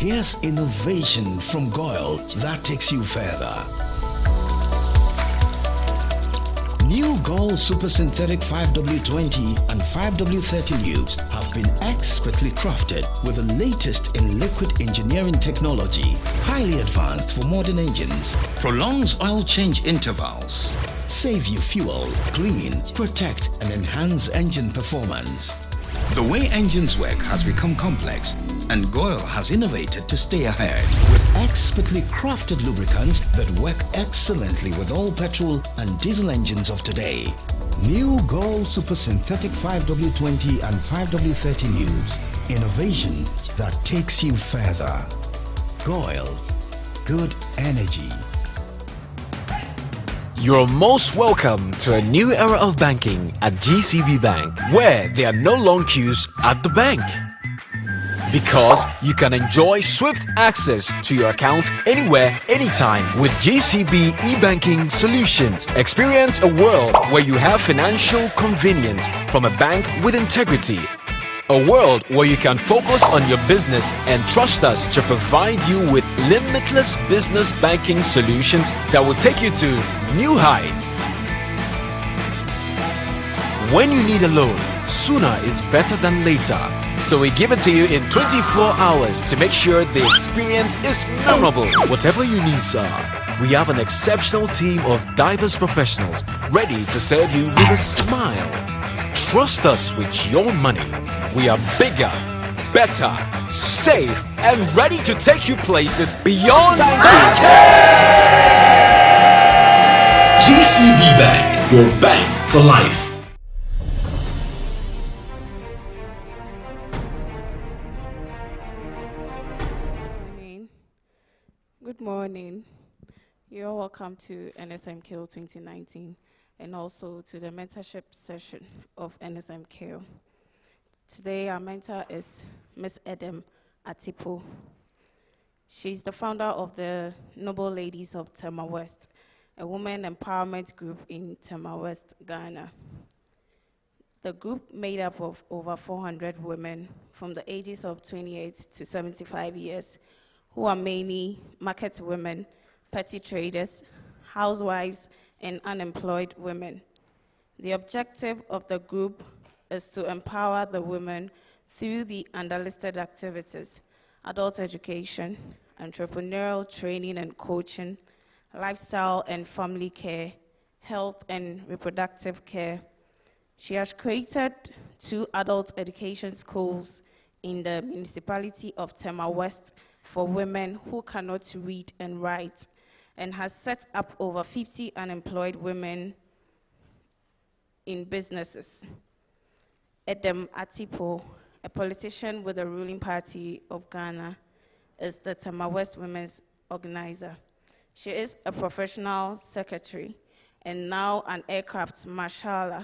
Here's innovation from Goyle that takes you further. New Goyle Super Synthetic 5W20 and 5W30 lubes have been expertly crafted with the latest in liquid engineering technology, highly advanced for modern engines, prolongs oil change intervals, save you fuel, clean, protect and enhance engine performance. The way engines work has become complex, and Goyle has innovated to stay ahead with expertly crafted lubricants that work excellently with all petrol and diesel engines of today. New Goyle Super Synthetic 5W20 and 5W30 lubes. Innovation that takes you further. Goyle. Good energy. You're most welcome to a new era of banking at GCB Bank, where there are no long queues at the bank. Because you can enjoy swift access to your account anywhere, anytime with GCB e-banking solutions. Experience a world where you have financial convenience from a bank with integrity. A world where you can focus on your business and trust us to provide you with limitless business banking solutions that will take you to new heights. When you need a loan, sooner is better than later. So we give it to you in 24 hours to make sure the experience is memorable. Whatever your needs are, we have an exceptional team of diverse professionals ready to serve you with a smile. Trust us with your money. We are bigger, better, safe, and ready to take you places beyond banking. GCB Bank, your bank for life. Good morning. You're welcome to Nsmq 2019 and also to the mentorship session of Nsmq. Today our mentor is Ms. Edem Atipo. She's the founder of the Noble Ladies of Tema West, a women empowerment group in Tema West, Ghana. The group made up of over 400 women from the ages of 28 to 75 years who are mainly market women, petty traders, housewives, and unemployed women. The objective of the group is to empower the women through the underlisted activities, adult education, entrepreneurial training and coaching, lifestyle and family care, health and reproductive care. She has created 2 adult education schools in the municipality of Tema West for women who cannot read and write, and has set up over 50 unemployed women in businesses. Edem Atipo, a politician with the ruling party of Ghana, is the Tema West Women's Organizer. She is a professional secretary and now an aircraft marshaller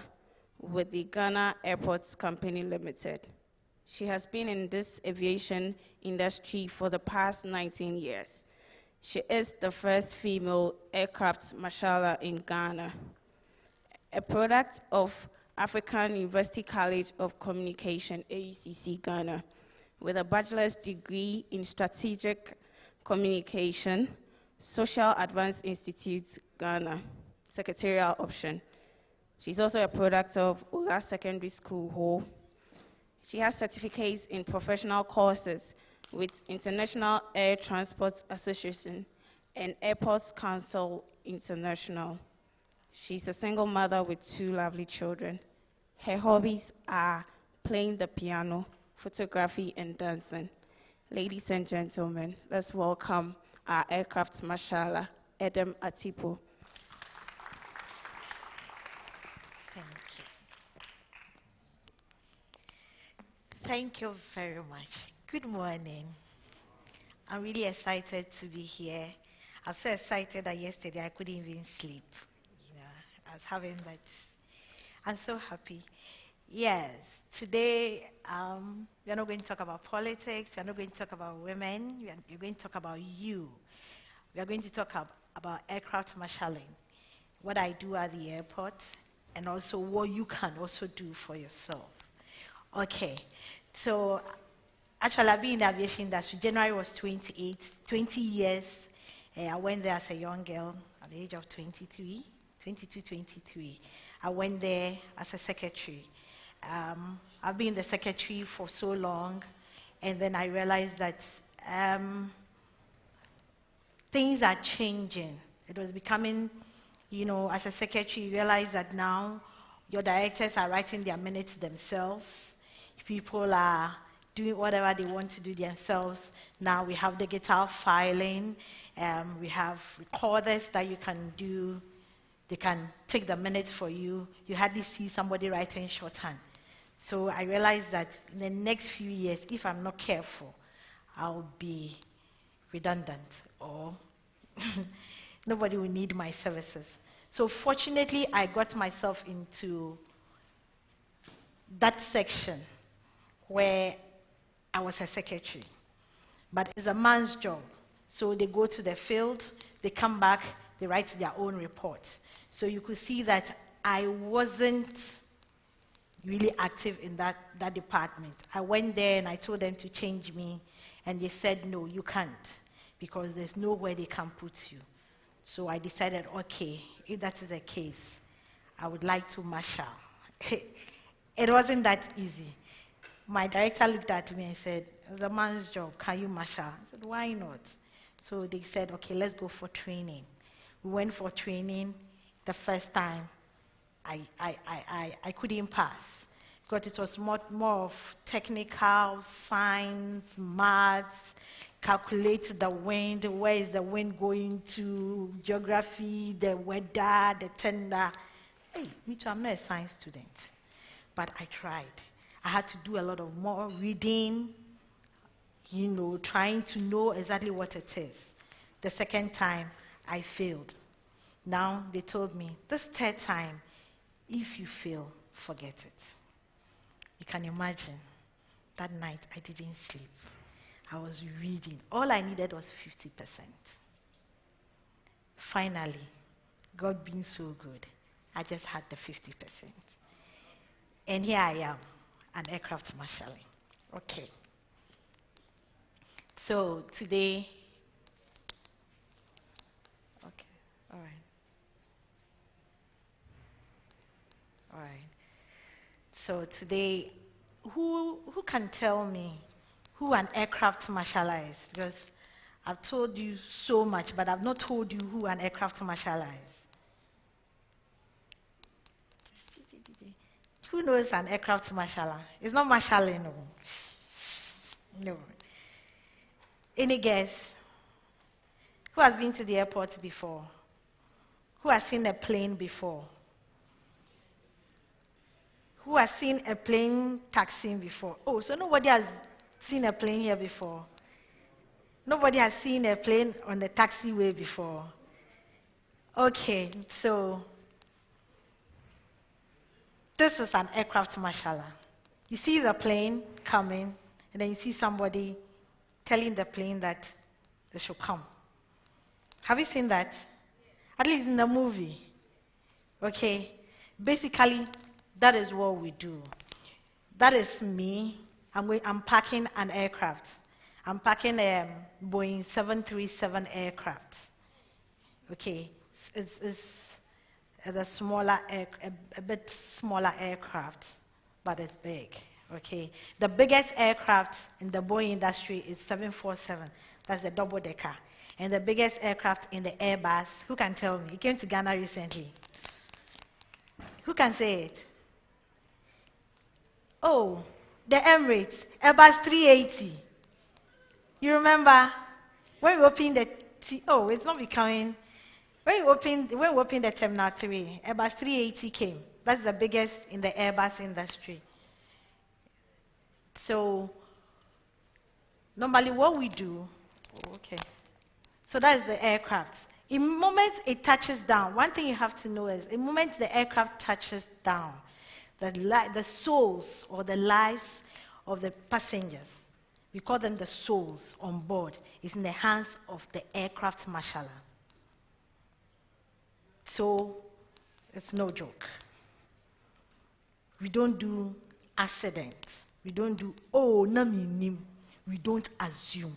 with the Ghana Airports Company Limited. She has been in this aviation industry for the past 19 years. She is the first female aircraft marshaller in Ghana, a product of African University College of Communication, AUCC Ghana, with a bachelor's degree in strategic communication, Social Advanced Institute Ghana, secretarial option. She's also a product of Ola Secondary School, Ho. She has certificates in professional courses with International Air Transport Association and Airports Council International. She's a single mother with 2 lovely children. Her hobbies are playing the piano, photography, and dancing. Ladies and gentlemen, let's welcome our aircraft marshaller, Edem Atipo. Thank you very much. Good morning. I'm really excited to be here. I was so excited that yesterday I couldn't even sleep. I was having that. I'm so happy. Yes, today we're not going to talk about politics. We're not going to talk about women. We're going to talk about you. We are going to talk about aircraft marshalling, what I do at the airport, and also what you can also do for yourself. Okay, so Actually, I've been in the aviation industry. January was 20 years. I went there as a young girl at the age of 23, 22, 23. I went there as a secretary. I've been the secretary for so long, and then I realized that things are changing. It was becoming, as a secretary, you realize that now your directors are writing their minutes themselves. People are doing whatever they want to do themselves. Now we have digital filing. We have recorders that you can do. They can take the minutes for you. You hardly see somebody writing shorthand. So I realized that in the next few years, if I'm not careful, I'll be redundant or nobody will need my services. So fortunately, I got myself into that section where I was a secretary. But it's a man's job. So they go to the field, they come back, they write their own report. So you could see that I wasn't really active in that department. I went there and I told them to change me, and they said, no, you can't, because there's nowhere they can put you. So I decided, okay, if that is the case, I would like to marshal. It wasn't that easy. My director looked at me and said, it's a man's job, can you marshal? I said, why not? So they said, okay, let's go for training. We went for training. The first time, I couldn't pass, because it was more of technical, science, maths, calculate the wind, where is the wind going to, geography, the weather, the tender. Hey, me too, I'm not a science student, but I tried. I had to do a lot of more reading, trying to know exactly what it is. The second time, I failed. Now, they told me, this third time, if you fail, forget it. You can imagine, that night I didn't sleep. I was reading. All I needed was 50%. Finally, God being so good, I just had the 50%. And here I am, an aircraft marshalling. Okay. So today, okay, all right. All right. So today, who can tell me who an aircraft marshaller is? Because I've told you so much, but I've not told you who an aircraft marshaller is. Who knows an aircraft marshaller? It's not marshalling, no. No. Any guess? Who has been to the airport before? Who has seen a plane before? Who has seen a plane taxiing before? Oh, so nobody has seen a plane here before. Nobody has seen a plane on the taxiway before. Okay, so this is an aircraft marshaller. You see the plane coming, and then you see somebody telling the plane that they should come. Have you seen that? At least in the movie. Okay, basically, that is what we do. That is me. I'm packing an aircraft. I'm packing a Boeing 737 aircraft. Okay, it's a smaller, a bit smaller aircraft, but it's big. Okay, the biggest aircraft in the Boeing industry is 747. That's the double decker. And the biggest aircraft in the Airbus, who can tell me? It came to Ghana recently. Who can say it? Oh, the Emirates, Airbus 380. You remember when we opened it's not becoming. When we opened the Terminal 3, Airbus 380 came. That's the biggest in the Airbus industry. So normally what we do, so that's the aircraft. In the moment it touches down, one thing you have to know is, in the moment the aircraft touches down, the souls or the lives of the passengers, we call them the souls on board, is in the hands of the aircraft marshaller. So it's no joke. We don't do accidents. We don't do, nami nim. we don't assume.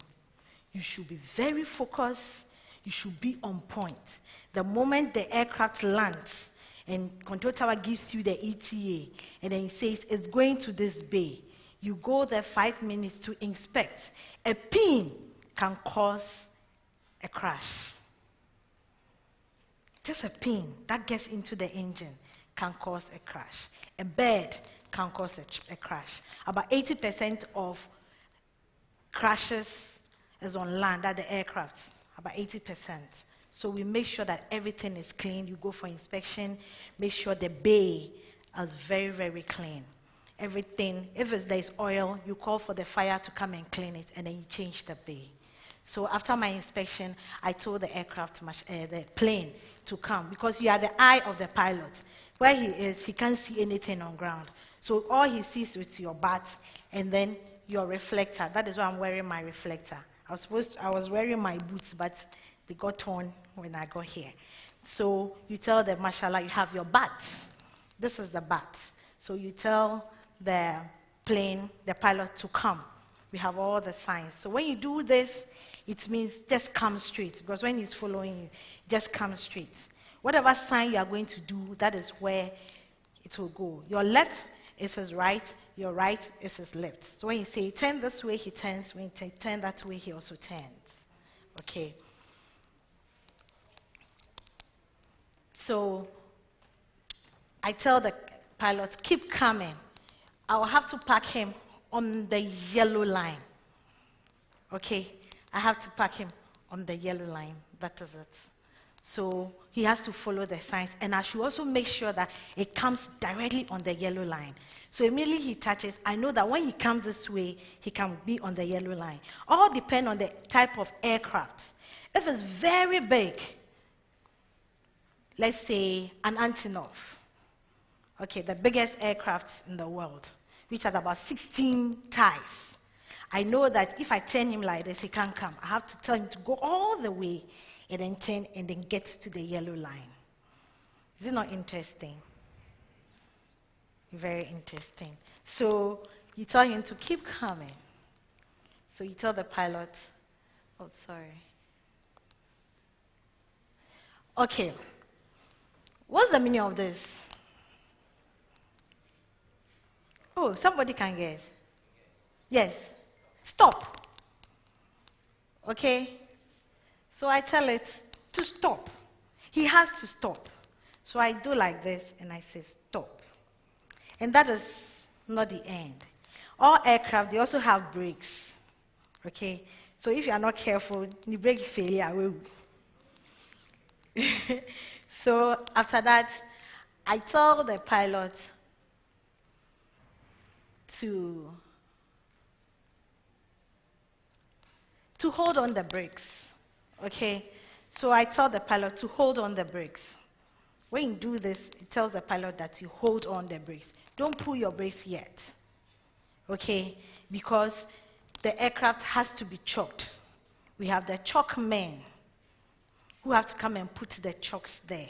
You should be very focused. You should be on point. The moment the aircraft lands and control tower gives you the ETA, and then it says it's going to this bay, you go there 5 minutes to inspect. A pin can cause a crash. Just a pin that gets into the engine can cause a crash. A bird can cause a crash. About 80% of crashes is on land at the aircraft, about 80%. So we make sure that everything is clean. You go for inspection, make sure the bay is very, very clean. Everything, if there's oil, you call for the fire to come and clean it, and then you change the bay. So after my inspection, I told the the plane to come, because you are the eye of the pilot. Where he is, he can't see anything on ground. So all he sees is your bat, and then your reflector. That is why I'm wearing my reflector. I was wearing my boots, but they got torn when I got here. So you tell the mashallah, you have your bat. This is the bat. So you tell the plane, the pilot, to come. We have all the signs. So when you do this, it means just come straight, because when he's following you, just come straight. Whatever sign you are going to do, that is where it will go. Your left is his right, your right is his left. So when you say turn this way, he turns. When you say turn that way, he also turns. Okay. So I tell the pilot, keep coming. I'll have to park him on the yellow line. Okay? I have to park him on the yellow line. That is it. So he has to follow the signs. And I should also make sure that it comes directly on the yellow line. So immediately he touches, I know that when he comes this way, he can be on the yellow line. All depend on the type of aircraft. If it's very big, let's say an Antonov, okay, the biggest aircraft in the world, which has about 16 ties. I know that if I turn him like this, he can't come. I have to tell him to go all the way and then turn and then get to the yellow line. Is it not interesting? Very interesting. So you tell him to keep coming. So you tell the pilot, oh, sorry. Okay. What's the meaning of this? Oh, somebody can guess. Yes. Stop. Okay? So I tell it to stop. He has to stop. So I do like this and I say stop. And that is not the end. All aircraft, they also have brakes. Okay? So if you are not careful, the brake failure will. So after that, I tell the pilot to hold on the brakes. Okay? So I tell the pilot to hold on the brakes. When you do this, it tells the pilot that you hold on the brakes. Don't pull your brakes yet. Okay? Because the aircraft has to be choked. We have the choke men who have to come and put the chokes there.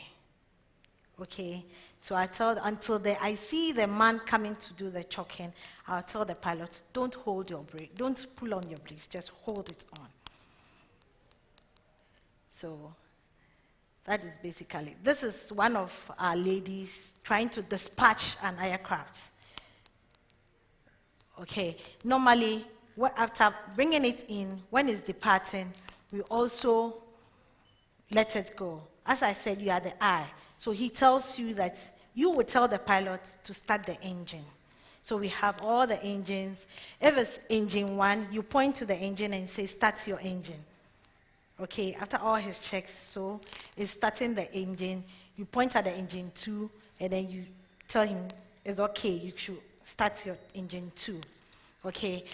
Okay? So I tell, I see the man coming to do the choking, I'll tell the pilot, don't hold your brake, don't pull on your brakes, just hold it on. So that is basically, this is one of our ladies trying to dispatch an aircraft. Okay, normally, after bringing it in, when it's departing, we also let it go. As I said, you are the eye. So he tells you that you will tell the pilot to start the engine. So we have all the engines. If it's engine 1, you point to the engine and say, start your engine. Okay, after all his checks, so it's starting the engine. You point at the engine 2, and then you tell him, it's okay, you should start your engine 2. Okay,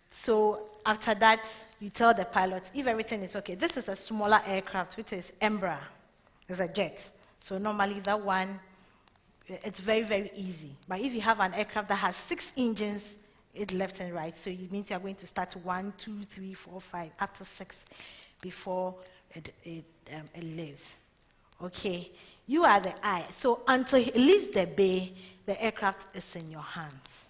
so after that, you tell the pilot, if everything is okay. This is a smaller aircraft, which is Embraer. It's a jet. So normally that one, it's very, very easy. But if you have an aircraft that has 6 engines, it's left and right. So it means you're going to start 1, 2, 3, 4, 5, up to 6 before it leaves. Okay, you are the eye. So until it leaves the bay, the aircraft is in your hands.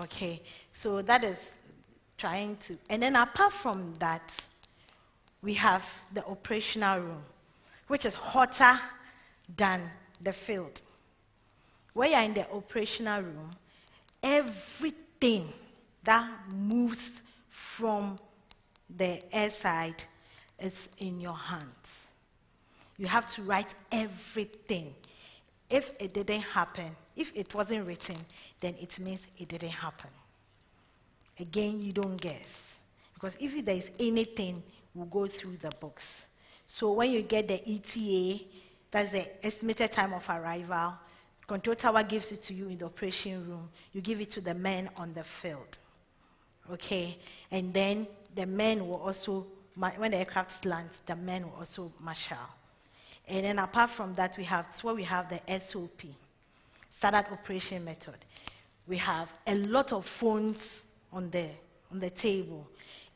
Okay, so that is trying to, and then apart from that, we have the operational room, which is hotter than the field. When you're in the operational room, everything that moves from the airside is in your hands. You have to write everything. If it didn't happen, if it wasn't written, then it means it didn't happen. Again, you don't guess. Because if there is anything, we'll go through the books. So when you get the ETA, that's the estimated time of arrival, control tower gives it to you in the operation room. You give it to the men on the field. Okay? And then the men will also, when the aircraft lands, the men will also marshal. And then apart from that, we have the SOP, Standard Operation Method. We have a lot of phones on the table,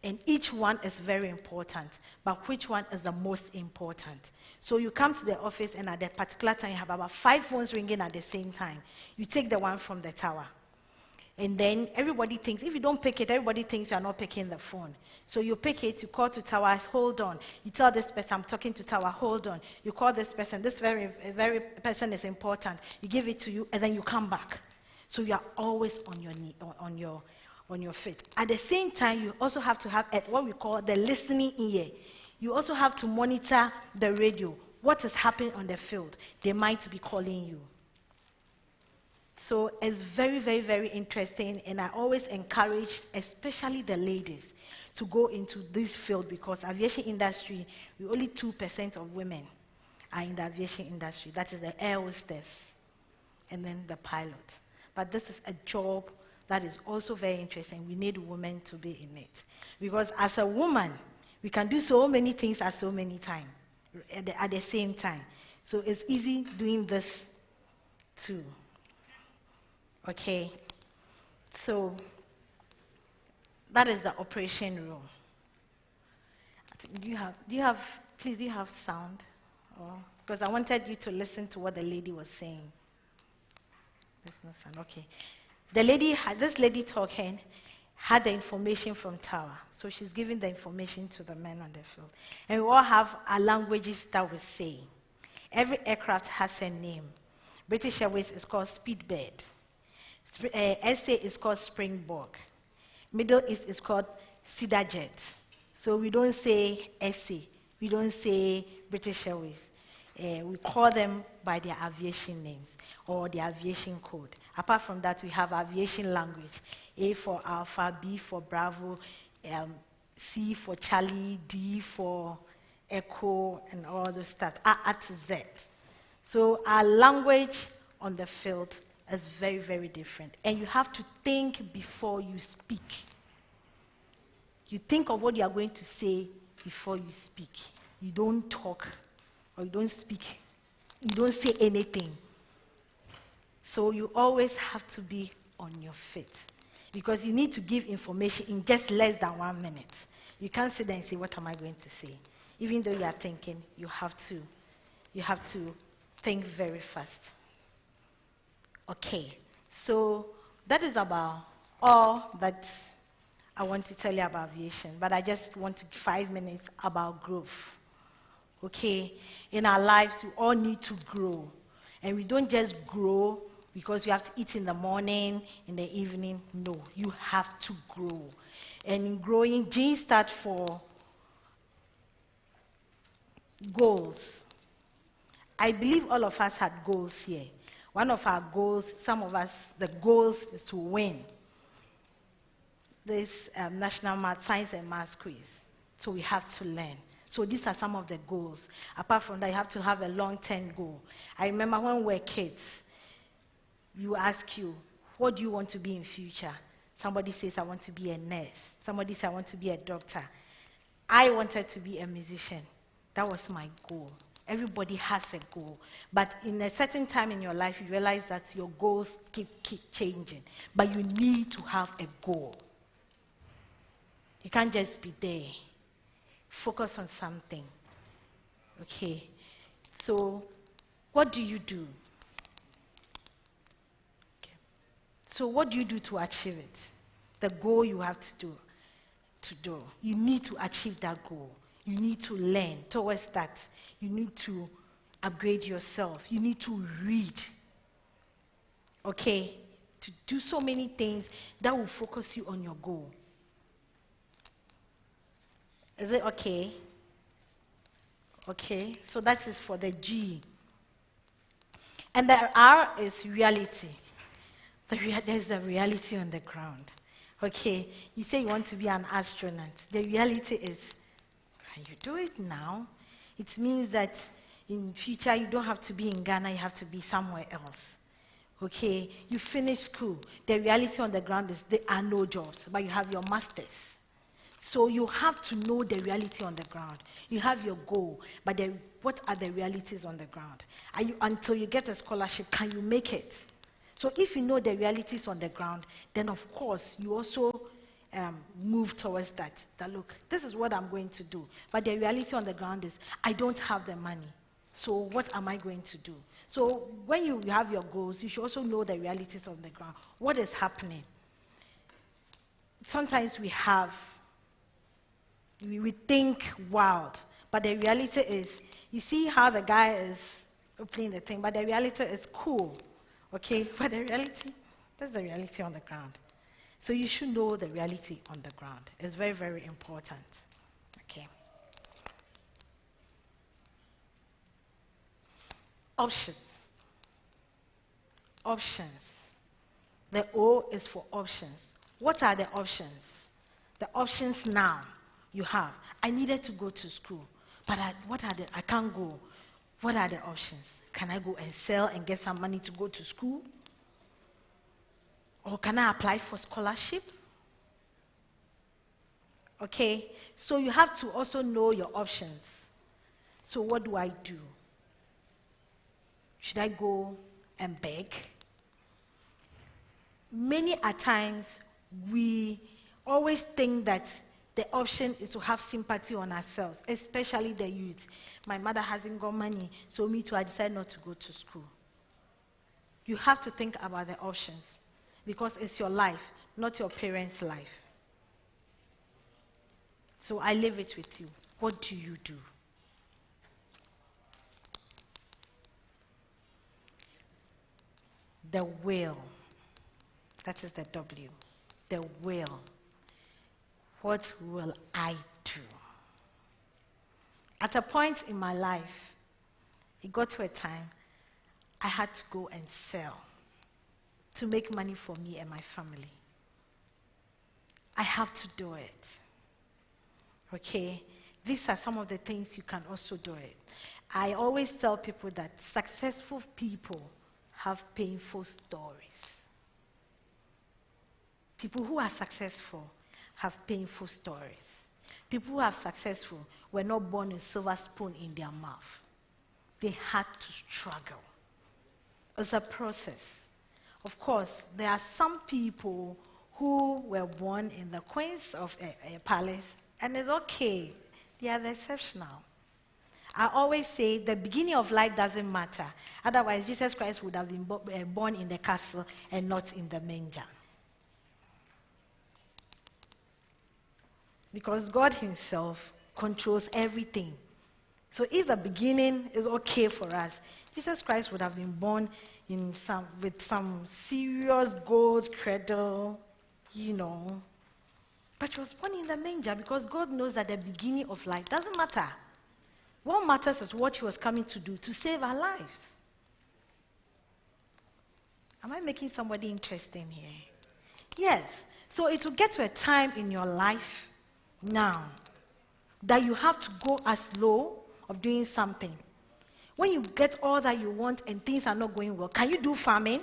and each one is very important, but which one is the most important? So you come to the office, and at that particular time, you have about 5 phones ringing at the same time. You take the one from the tower. And then everybody thinks, if you don't pick it, everybody thinks you are not picking the phone. So you pick it, you call to tower, hold on. You tell this person, I'm talking to tower, hold on. You call this person, this very person is important. You give it to you, and then you come back. So you are always on your knee, on your feet. At the same time, you also have to have what we call the listening ear. You also have to monitor the radio. What is happening on the field? They might be calling you. So it's very, very, very interesting, and I always encourage, especially the ladies, to go into this field, because aviation industry, only 2% of women are in the aviation industry. That is the air hostess and then the pilot. But this is a job that is also very interesting. We need women to be in it. Because as a woman, we can do so many things at so many times, at the same time. So it's easy doing this too. Okay, so that is the operation room. Do you have sound? Because I wanted you to listen to what the lady was saying. There's no sound, okay. This lady talking had the information from tower, so she's giving the information to the men on the field. And we all have our languages that we say. Every aircraft has a name. British Airways is called Speedbird. SA is called Springbok. Middle East is called Cedar Jet. So we don't say SA. We don't say British Airways. We call them by their aviation names or their aviation code. Apart from that, we have aviation language. A for Alpha, B for Bravo, C for Charlie, D for Echo, and all those stuff, A to Z. So our language on the field is very, very different. And you have to think before you speak. You think of what you are going to say before you speak. You don't talk or you don't speak. You don't say anything. So you always have to be on your feet, because you need to give information in just less than 1 minute. You can't sit there and say, what am I going to say? Even though you are thinking, you have to think very fast. Okay, so that is about all that I want to tell you about aviation, but I just want to give 5 minutes about growth. Okay, in our lives, we all need to grow. And we don't just grow because we have to eat in the morning, in the evening. No, you have to grow. And in growing, G stands for goals. I believe all of us had goals here. One of our goals, some of us, the goals is to win this National Math, Science and Maths quiz. So we have to learn. So these are some of the goals. Apart from that, you have to have a long-term goal. I remember when we were kids, you ask you, what do you want to be in future? Somebody says, I want to be a nurse. Somebody says, I want to be a doctor. I wanted to be a musician. That was my goal. Everybody has a goal. But in a certain time in your life, you realize that your goals keep changing. But you need to have a goal. You can't just be there. Focus on something. Okay. So, what do you do? Okay. So what do you do to achieve it? The goal you have to do. You need to achieve that goal. You need to learn towards that. You need to upgrade yourself. You need to read. Okay? To do so many things that will focus you on your goal. Is it okay? Okay, so that is for the G. And the R is reality. There's a reality on the ground. Okay, you say you want to be an astronaut. The reality is, can you do it now? It means that in future you don't have to be in Ghana, you have to be somewhere else. Okay, you finish school. The reality on the ground is there are no jobs, but you have your masters. So you have to know the reality on the ground. You have your goal, but what are the realities on the ground? Until you get a scholarship, can you make it? So if you know the realities on the ground, then of course you also move towards that. That look, this is what I'm going to do. But the reality on the ground is, I don't have the money. So what am I going to do? So when you have your goals, you should also know the realities on the ground. What is happening? Sometimes we think wild, but the reality is, you see how the guy is playing the thing, but the reality is cool, okay? But the reality, that's the reality on the ground. So you should know the reality on the ground. It's very, very important, okay? Options. Options. The O is for options. What are the options? The options now you have. I needed to go to school, but I can't go. What are the options? Can I go and sell and get some money to go to school? Or can I apply for scholarship? Okay, so you have to also know your options. So what do I do? Should I go and beg? Many a times we always think that the option is to have sympathy on ourselves, especially the youth. My mother hasn't got money, so me too, I decide not to go to school. You have to think about the options because it's your life, not your parents' life. So I leave it with you. What do you do? The will. That is the W. The will. What will I do? At a point in my life, it got to a time I had to go and sell to make money for me and my family. I have to do it. Okay? These are some of the things you can also do it. I always tell people that successful people have painful stories. People who are successful have painful stories. People who are successful were not born with a silver spoon in their mouth. They had to struggle. It's a process. Of course, there are some people who were born in the queens of a palace, and it's okay. They are the exceptional. I always say the beginning of life doesn't matter. Otherwise, Jesus Christ would have been born in the castle and not in the manger. Because God himself controls everything. So if the beginning is okay for us, Jesus Christ would have been born with some serious gold cradle, But he was born in the manger because God knows that the beginning of life doesn't matter. What matters is what he was coming to do, to save our lives. Am I making somebody interesting here? Yes. So it will get to a time in your life now that you have to go as low of doing something. When you get all that you want and things are not going well, can you do farming?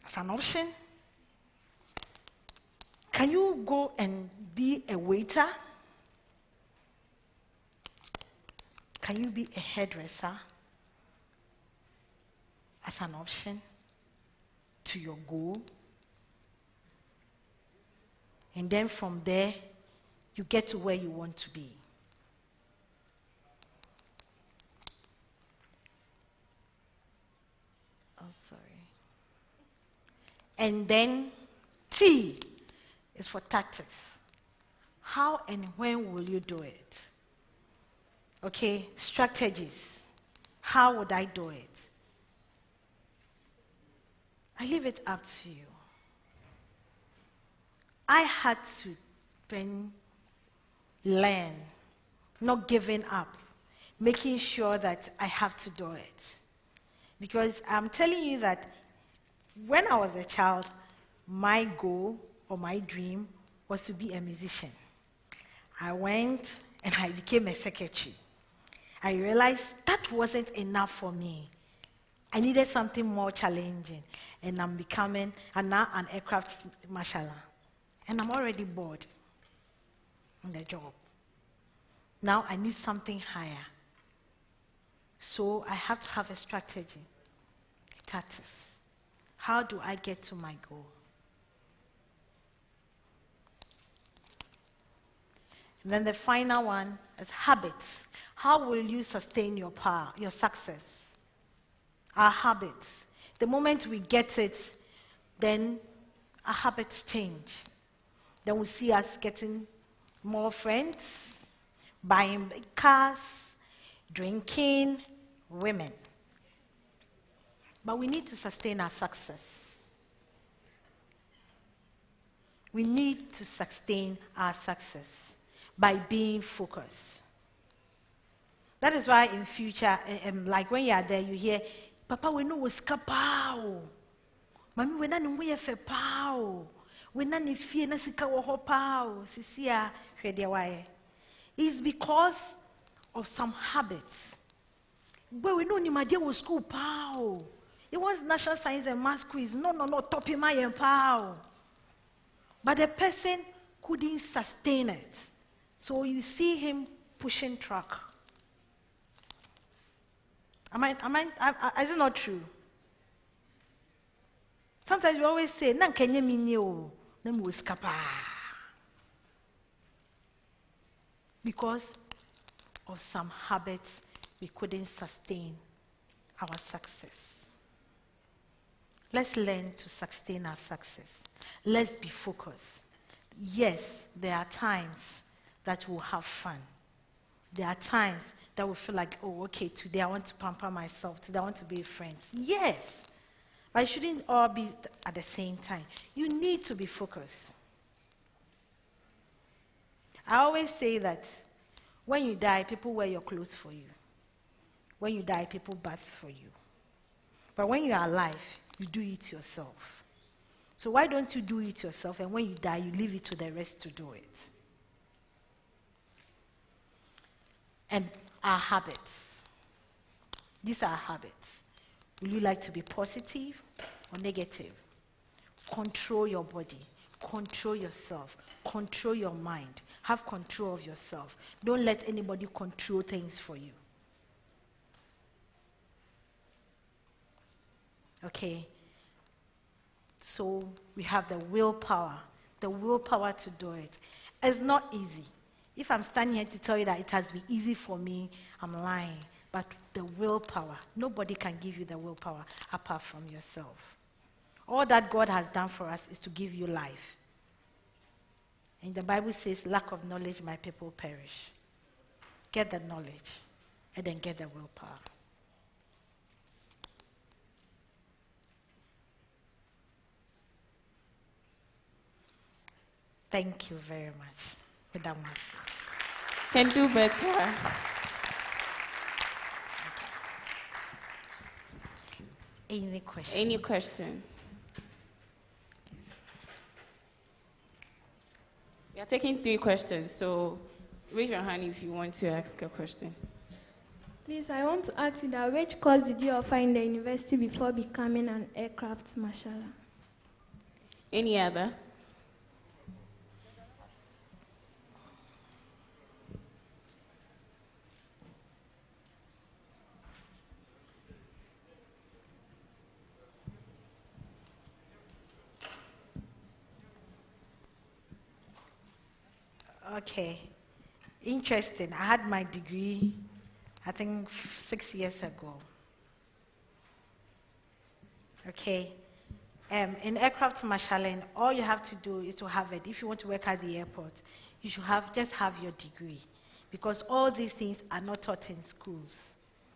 As an option. Can you go and be a waiter? Can you be a hairdresser? As an option to your goal. And then from there, you get to where you want to be. Oh, sorry. And then T is for tactics. How and when will you do it? Okay, strategies. How would I do it? I leave it up to you. I had to then learn, not giving up, making sure that I have to do it. Because I'm telling you that when I was a child, my goal or my dream was to be a musician. I went and I became a secretary. I realized that wasn't enough for me. I needed something more challenging. And I'm now an aircraft marshal. And I'm already bored in the job. Now I need something higher. So I have to have a strategy. Tactics. How do I get to my goal? And then the final one is habits. How will you sustain your power, your success? Our habits. The moment we get it, then our habits change. Then we see us getting more friends, buying cars, drinking, women. But we need to sustain our success. We need to sustain our success by being focused. That is why in future, like when you are there, you hear, Papa, we know what's kapao. Mami, we know we have a pow. We know if fear na sika wo pow. Sisia, why? It's because of some habits. But we know ni madia was school pow. It was national science and math quiz. No, top him my pow. But the person couldn't sustain it. So you see him pushing truck. Is it not true? Sometimes we always say, "Nan kenye minyo, nam wiskapa," because of some habits we couldn't sustain our success. Let's learn to sustain our success. Let's be focused. Yes, there are times that we'll have fun. There are times that we feel like, oh, okay, today I want to pamper myself. Today I want to be friends. Yes, but it shouldn't all be at the same time. You need to be focused. I always say that when you die, people wear your clothes for you. When you die, people bath for you. But when you are alive, you do it yourself. So why don't you do it yourself, and when you die, you leave it to the rest to do it? And our habits. These are habits. Will you like to be positive or negative? Control your body. Control yourself. Control your mind. Have control of yourself. Don't let anybody control things for you. Okay? So we have the willpower to do it. It's not easy. If I'm standing here to tell you that it has been easy for me, I'm lying. But the willpower, nobody can give you the willpower apart from yourself. All that God has done for us is to give you life. And the Bible says, lack of knowledge, my people perish. Get the knowledge, and then get the willpower. Thank you very much, Madam Masi. Can do better. Any question? Any question? We are taking 3 questions, so raise your hand if you want to ask a question. Please, I want to ask you that which course did you offer in the university before becoming an aircraft marshal? Any other? Okay. Interesting. I had my degree, I think 6 years ago. Okay. In aircraft marshalling, all you have to do is to have it. If you want to work at the airport, you should just have your degree, because all these things are not taught in schools.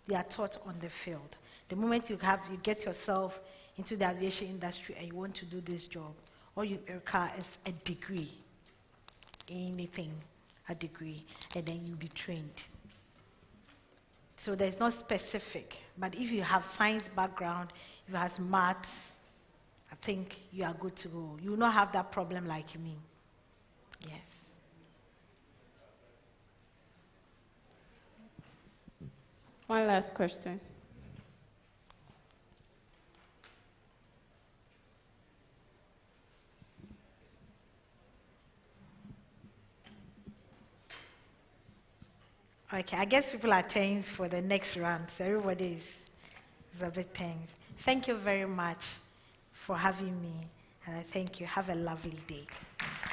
They are taught on the field. The moment you get yourself into the aviation industry and you want to do this job, all you require is a degree, anything, a degree, and then you'll be trained. So there's not specific, but if you have science background, if you have maths, I think you are good to go. You will not have that problem like me. Yes. One last question. Okay, I guess people are tense for the next round, so everybody is a bit tense. Thank you very much for having me, and I thank you. Have a lovely day.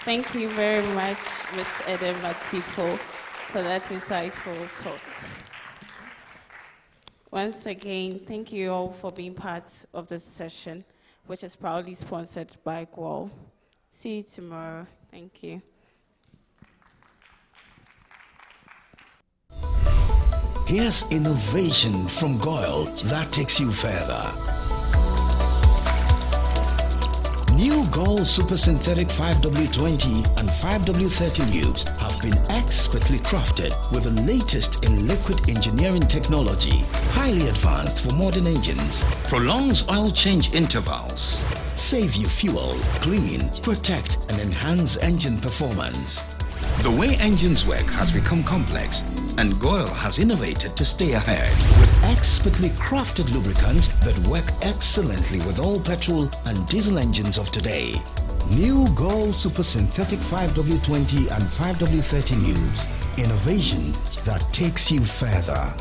Thank you very much, Ms. Eden Matifo, for that insightful talk. Once again, thank you all for being part of this session, which is proudly sponsored by GWAL. See you tomorrow. Thank you. Here's innovation from GOIL that takes you further. New GOIL Super Synthetic 5W20 and 5W30 lubes have been expertly crafted with the latest in liquid engineering technology, highly advanced for modern engines, prolongs oil change intervals, save you fuel, clean, protect and enhance engine performance. The way engines work has become complex, and GOIL has innovated to stay ahead with expertly crafted lubricants that work excellently with all petrol and diesel engines of today. New GOIL Super Synthetic 5W20 and 5W30 lubes. Innovation that takes you further.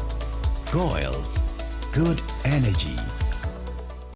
GOIL. Good energy.